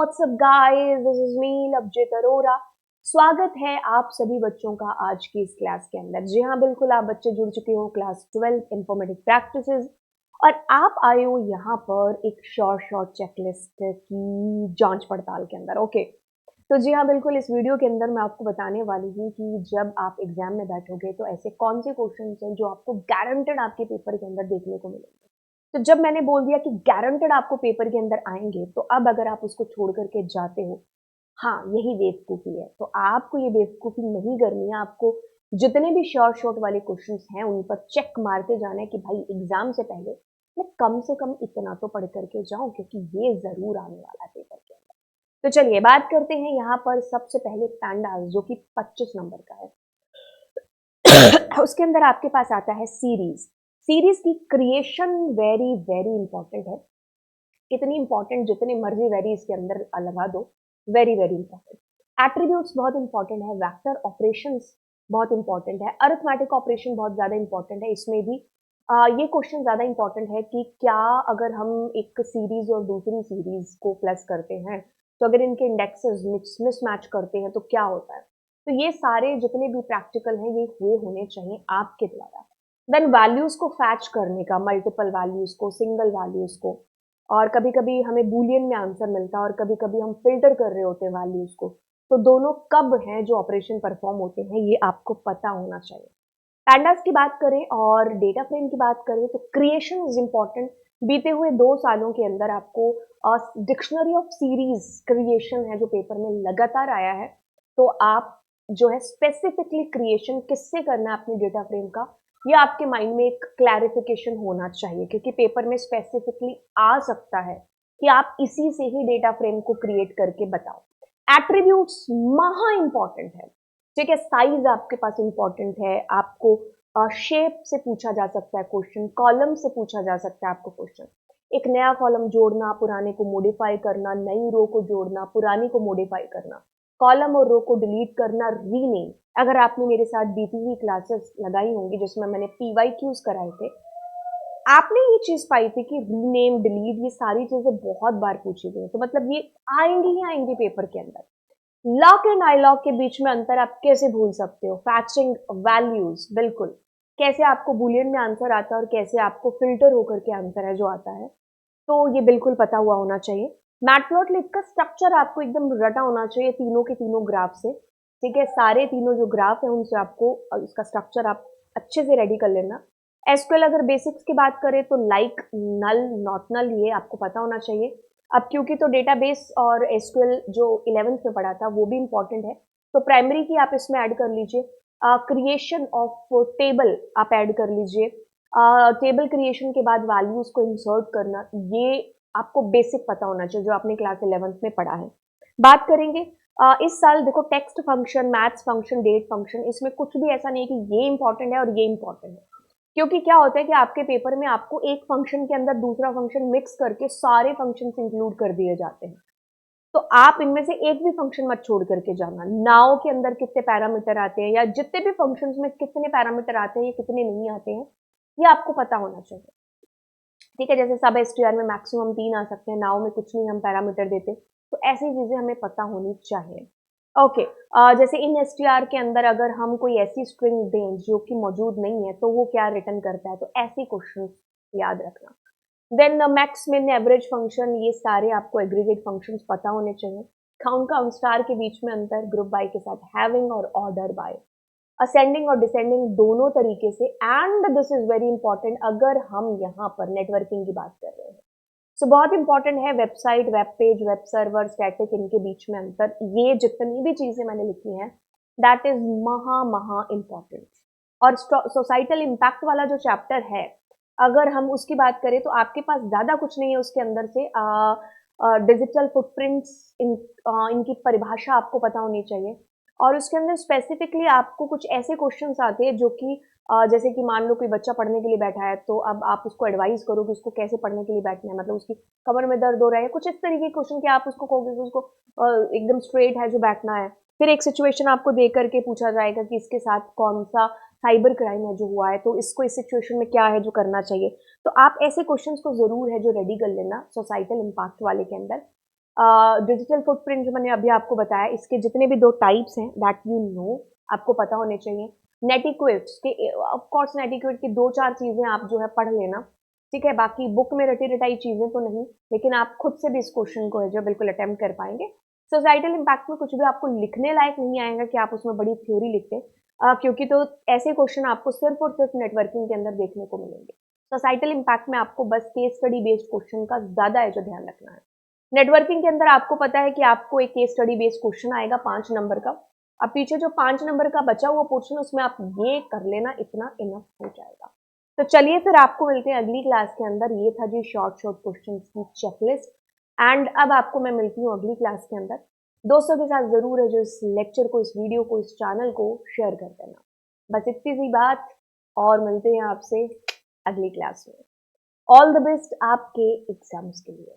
WhatsApp guys, this is me Lovejeet Arora. स्वागत है आप सभी बच्चों का आज की इस क्लास के अंदर। जी हाँ, बिल्कुल आप बच्चे जुड़ चुके हो क्लास 12 इंफॉर्मेटिव प्रैक्टिसेस और आप आए हो यहाँ पर एक शॉर्ट चेकलिस्ट की जांच पड़ताल के अंदर। ओके, तो जी हाँ, बिल्कुल इस वीडियो के अंदर मैं आपको बताने वाली हूँ कि जब आप एग्जाम में बैठोगे तो ऐसे कौन से क्वेश्चन हैं जो आपको गारंटेड आपके पेपर के अंदर देखने को मिलेंगे। तो जब मैंने बोल दिया कि गारंटेड आपको पेपर के अंदर आएंगे, तो अब अगर आप उसको छोड़ करके जाते हो, हाँ, यही बेवकूफ़ी है। तो आपको ये बेवकूफ़ी नहीं करनी है। आपको जितने भी शॉर्ट वाले क्वेश्चंस हैं, उन पर चेक मारते जाना है कि भाई एग्ज़ाम से पहले मैं कम से कम इतना तो पढ़ करके जाऊँ, क्योंकि ये ज़रूर आने वाला है पेपर के अंदर। तो चलिए बात करते हैं यहाँ पर सबसे पहले पैंडास, जो कि 25 नंबर का है। उसके अंदर आपके पास आता है सीरीज। सीरीज की क्रिएशन वेरी वेरी इंपॉर्टेंट है। कितनी इंपॉर्टेंट, जितने मर्जी वेरी इसके अंदर लगा दो, वेरी वेरी इंपॉर्टेंट। एट्रीब्यूट्स बहुत इंपॉर्टेंट है, वेक्टर ऑपरेशंस बहुत इंपॉर्टेंट है, अरिथमेटिक ऑपरेशन बहुत ज्यादा इंपॉर्टेंट है। इसमें भी ये क्वेश्चन ज्यादा इंपॉर्टेंट है कि क्या अगर हम एक सीरीज और दूसरी सीरीज को प्लस करते हैं, तो अगर इनके इंडेक्सेस मिसमैच करते हैं तो क्या होता है। तो ये सारे जितने भी प्रैक्टिकल हैं ये हुए होने चाहिए आपके द्वारा। देन वैल्यूज को फैच करने का, मल्टीपल वैल्यूज को, सिंगल वैल्यूज को, और कभी कभी हमें बूलियन में आंसर मिलता है और कभी कभी हम फिल्टर कर रहे होते हैं वैल्यूज को। तो दोनों कब हैं जो ऑपरेशन परफॉर्म होते हैं, ये आपको पता होना चाहिए। पैंडास की बात करें और डेटा फ्रेम की बात करें तो क्रिएशन इज इम्पॉर्टेंट। बीते हुए 2 सालों के अंदर आपको डिक्शनरी ऑफ सीरीज क्रिएशन है जो पेपर में लगातार आया है। तो आप जो है स्पेसिफिकली क्रिएशन किससे करना है अपने डेटा फ्रेम का, ये आपके माइंड में एक क्लैरिफिकेशन होना चाहिए, क्योंकि पेपर में स्पेसिफिकली आ सकता है कि आप इसी से ही डेटा फ्रेम को क्रिएट करके बताओ। एट्रीब्यूट्स महा इंपॉर्टेंट है, ठीक है। साइज आपके पास इंपॉर्टेंट है। आपको शेप से पूछा जा सकता है क्वेश्चन, कॉलम से पूछा जा सकता है आपको क्वेश्चन। एक नया कॉलम जोड़ना, पुराने को मॉडिफाई करना, नई रो को जोड़ना, पुरानी को मॉडिफाई करना, कॉलम और रो को डिलीट करना, रीनेम। अगर आपने मेरे साथ बीती हुई क्लासेस लगाई होंगी जिसमें मैंने PYQs कराए थे, आपने ये चीज पाई थी कि रीनेम, डिलीट, ये सारी चीजें बहुत बार पूछी गई। तो मतलब ये आएंगी ही आएंगी पेपर के अंदर। लॉक एंड आई लॉक के बीच में अंतर आप कैसे भूल सकते हो। फैचिंग वैल्यूज, बिल्कुल, कैसे आपको बुलियन में आंसर आता है और कैसे आपको फिल्टर होकर के आंसर है जो आता है, तो ये बिल्कुल पता हुआ होना चाहिए। मैटप्लॉटलिब का स्ट्रक्चर आपको एकदम रटा होना चाहिए, तीनों के तीनों ग्राफ से, ठीक है। सारे तीनों जो ग्राफ है उनसे आपको इसका स्ट्रक्चर आप अच्छे से रेडी कर लेना। एसक्यूएल अगर बेसिक्स की बात करें तो लाइक, नल, नॉट नल, ये आपको पता होना चाहिए। अब क्योंकि तो डेटाबेस और एसक्यूएल जो 11th में पढ़ा था वो भी इंपॉर्टेंट है, तो प्राइमरी की आप इसमें ऐड कर लीजिए। क्रिएशन ऑफ टेबल आप ऐड कर लीजिए। टेबल क्रिएशन के बाद वैल्यूज को इंसर्ट करना, ये आपको बेसिक पता होना चाहिए जो आपने क्लास 11th में पढ़ा है। बात करेंगे इस साल, देखो text function, maths function, date function, इसमें कुछ भी ऐसा नहीं है कि ये इंपॉर्टेंट है और ये इंपॉर्टेंट है। क्योंकि क्या होता है कि आपके पेपर में आपको एक फंक्शन के अंदर दूसरा फंक्शन मिक्स करके सारे फंक्शंस इंक्लूड कर दिए जाते हैं। तो आप इनमें से एक भी फंक्शन मत छोड़ करके जाना। नाउ के अंदर कितने पैरामीटर आते हैं या जितने भी फंक्शंस में कितने पैरामीटर आते हैं या कितने नहीं आते हैं, ये आपको पता होना चाहिए, ठीक है। जैसे सब STR में मैक्सिमम 3 आ सकते हैं, नाउ में कुछ नहीं हम पैरामीटर देते, तो ऐसी चीजें हमें पता होनी चाहिए। ओके, जैसे इन STR के अंदर अगर हम कोई ऐसी स्ट्रिंग दें जो कि मौजूद नहीं है, तो वो क्या रिटर्न करता है, तो ऐसे क्वेश्चन याद रखना। देन मैक्स, मिन, एवरेज फंक्शन, ये सारे आपको एग्रीगेट फंक्शंस पता होने चाहिए। काउंट स्टार के बीच में अंतर, ग्रुप बाय के साथ हैविंग और ऑर्डर बाय, असेंडिंग और डिसेंडिंग दोनों तरीके से। And this is very important अगर हम यहाँ पर नेटवर्किंग की बात कर रहे हैं, सो बहुत इंपॉर्टेंट है। Website, web page, web server, static, इनके बीच में अंतर, ये जितनी भी चीजें मैंने लिखी हैं, दैट इज महा इंपॉर्टेंट। और सोसाइटल इम्पैक्ट वाला जो चैप्टर है, अगर हम उसकी बात करें तो आपके पास ज्यादा कुछ नहीं है उसके अंदर से। डिजिटल फुटप्रिंट्स, इनकी परिभाषा आपको पता होनी चाहिए। और उसके अंदर स्पेसिफिकली आपको कुछ ऐसे क्वेश्चंस आते हैं जो कि जैसे कि मान लो कोई बच्चा पढ़ने के लिए बैठा है, तो अब आप उसको एडवाइस करो कि उसको कैसे पढ़ने के लिए बैठना है, मतलब उसकी कमर में दर्द हो रहा है, कुछ इस तरीके के क्वेश्चन कि आप उसको कहोगे कि उसको एकदम स्ट्रेट है जो बैठना है। फिर एक सिचुएशन आपको दे करके पूछा जाएगा कि इसके साथ कौन सा साइबर क्राइम है जो हुआ है, तो इसको इस सिचुएशन में क्या है जो करना चाहिए। तो आप ऐसे क्वेश्चंस को जरूर है जो रेडी कर लेना सोसाइटल इम्पैक्ट वाले के अंदर। डिजिटल फुटप्रिंट जो मैंने अभी आपको बताया, इसके जितने भी 2 टाइप्स हैं दैट यू नो, आपको पता होने चाहिए। नेटिक्वेट्स के ऑफ कोर्स नेटिक्वेट की 2-4 चीज़ें आप जो है पढ़ लेना, ठीक है? बाकी बुक में रटी-रटाई चीज़ें तो नहीं, लेकिन आप खुद से भी इस क्वेश्चन को है जो बिल्कुल अटेम्प्ट कर पाएँगे। सोसाइटल इम्पैक्ट में कुछ भी आपको लिखने लायक नहीं आएगा कि आप उसमें बड़ी थ्योरी लिख दें, क्योंकि तो ऐसे क्वेश्चन आपको सिर्फ़ और सिर्फ़ नेटवर्किंग के अंदर देखने को मिलेंगे। सोसाइटल इम्पैक्ट में आपको बस केस स्टडी बेस्ड क्वेश्चन का ज़्यादा है जो ध्यान रखना है। नेटवर्किंग के अंदर आपको पता है कि आपको एक केस स्टडी बेस्ड क्वेश्चन आएगा 5 नंबर का। अब पीछे जो 5 नंबर का बचा हुआ पोर्शन उसमें आप ये कर लेना, इतना इनफ हो जाएगा। तो चलिए फिर आपको मिलते हैं अगली क्लास के अंदर। ये था जी शॉर्ट शॉर्ट क्वेश्चंस की चेकलिस्ट एंड अब आपको मैं मिलती हूँ अगली क्लास के अंदर। दोस्तों के साथ ज़रूर है जो इस लेक्चर को, इस वीडियो को, इस चैनल को शेयर कर देना। बस इतनी सी बात और मिलते हैं आपसे अगली क्लास में। ऑल द बेस्ट आपके एग्जाम्स के लिए।